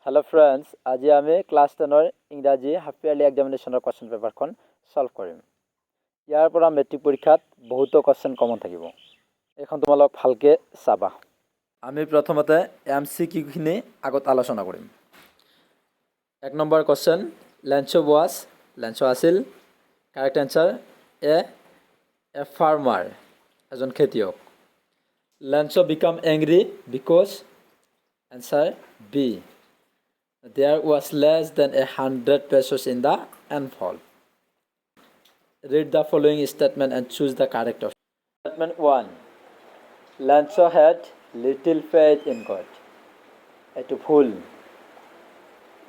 Hello friends, आज आम class 10 इंग्राजी हाफ यारलि एक्जामिनेशनर क्वेश्चन पेपार सल्व करिम। यार पर मेट्रिक परीक्षात बहुत क्वेश्चन कमन থাকিব। এখন তোমালোক ভালকে চাবা। আমি প্রথমতে MCQ আগত আলোচনা কৰিম। 1 number question, Lencho was Lencho আছিল। কারেক্ট आंसर এ ফার্মার, এজন খেতিয়ক। Lencho become angry because answer B. There was less than 100 pesos in the envelope. Read the following statement and choose the correct option. Statement 1. Lancho had little faith in God. Eto bhul.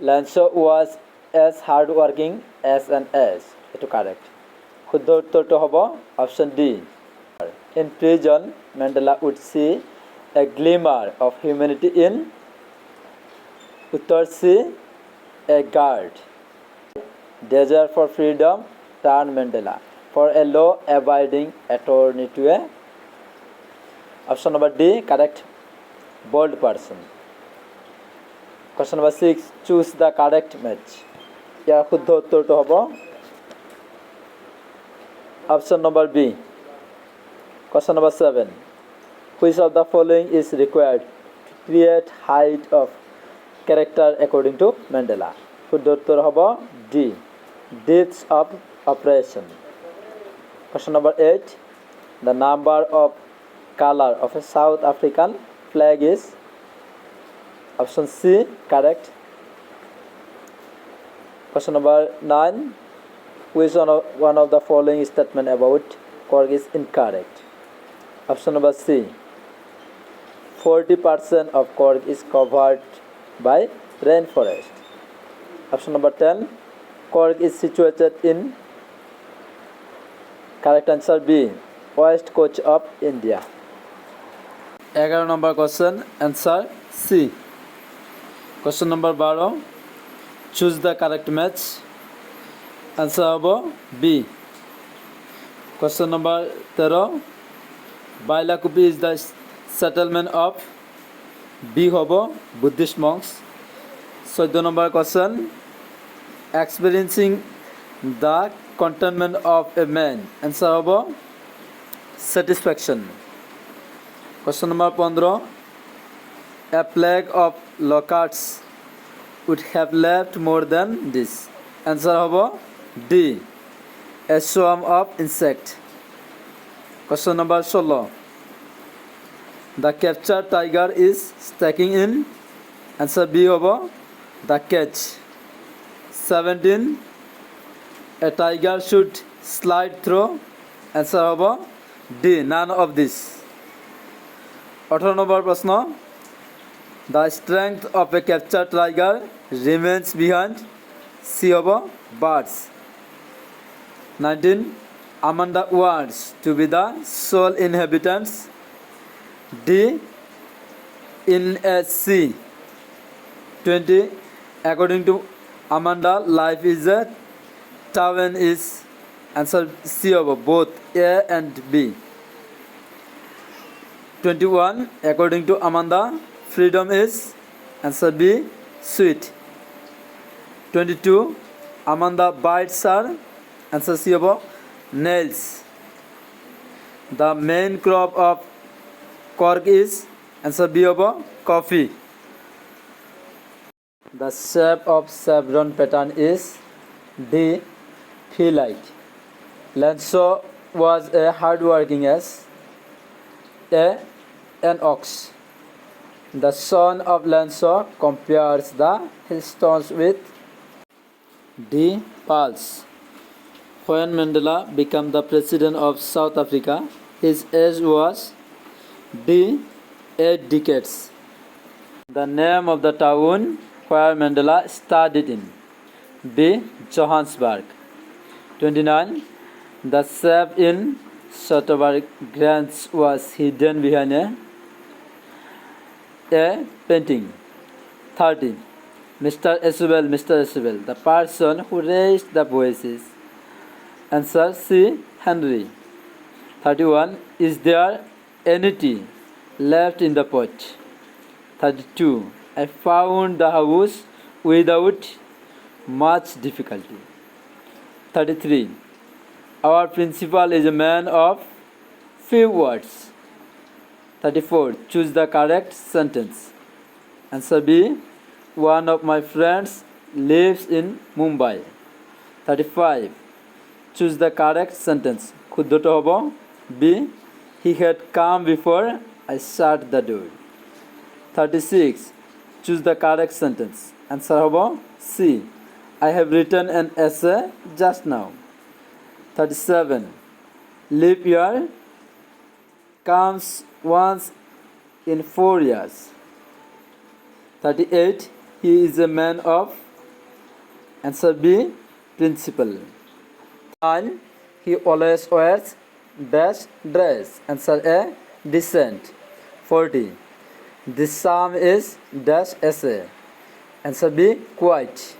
Lancho was as hardworking as an ass. Eto correct. Shuddho uttor to hobo option D. In prison, Mandela would see a glimmer of humanity in Uttar C. A guard. Desire for freedom turned Mandela for a law-abiding attorney to a option number D. Correct. Bold person. Question number 6. Choose the correct match. ইয়াৰ শুদ্ধ উত্তৰটো হ'ব option number B. Question number 7. Which of the following is required to create height of character according to Mandela? শুদ্ধ উত্তৰ হ'ব D. Deeds of oppression. Question number 8. The number of color of a South African flag is option C. Correct. Question number 9. Which one of the following statement about cork is incorrect? Option number C. 40% of cork is covered by rainforest. Option number 10. Cork is situated in correct answer B. West coast of India. 11 number question, answer C. Question number 12. Choose the correct match. Answer hobo B. Question number 13. Bailakupi is the settlement of B hobo Buddhist monks. 14 number question, experiencing the contentment of a man. Answer hobo satisfaction. Question number 15. A plague of locusts would have left more than this. Answer hobo D. A swarm of insects. Question number 16. The captured tiger is stacking in. Answer B hobo the cage. 17. A tiger should slide through. Answer hobo D. None of this. 18 number প্রশ্ন, the strength of a captured tiger remains behind. C hobo birds. 19. Amanda wants to be the sole inhabitants. D. In a sea. 20. According to Amanda, life is a town is. Answer C of both A and B. 21. According to Amanda, freedom is. Answer B. Sweet. 22. Amanda bites her. Answer C of nails. The main crop of cork is. Answer B of coffee. The shape of chevron pattern is D. Phi-like. Lancho was a hardworking ass. An ox. The son of Lancho compares the stones with D. Pearls. When Mandela became the president of South Africa, his age was D. 8 decades. The name of the town where Mandela studied in. B. Johannesburg. 29. The safe in Soderberg Grange was hidden behind a painting. 30. Mr. Esubel, the person who raised the voices. Answer C. Henry. 31. Is there any tea left in the pot? 32. I found the house without much difficulty. 33. Our principal is a man of few words. 34. Choose the correct sentence. Answer B. One of my friends lives in Mumbai. 35. Choose the correct sentence. শুদ্ধটো হ'ব B. He had come before I shut the door. 36. Choose the correct sentence. Answer হ'ব C. I have written an essay just now. 37. Leap year comes once in 4 years. 38. He is a man of. Answer B. Principal. 9. He always wears dash dress. Answer A. Decent. 40. This psalm is dash essay. Answer B. Quite.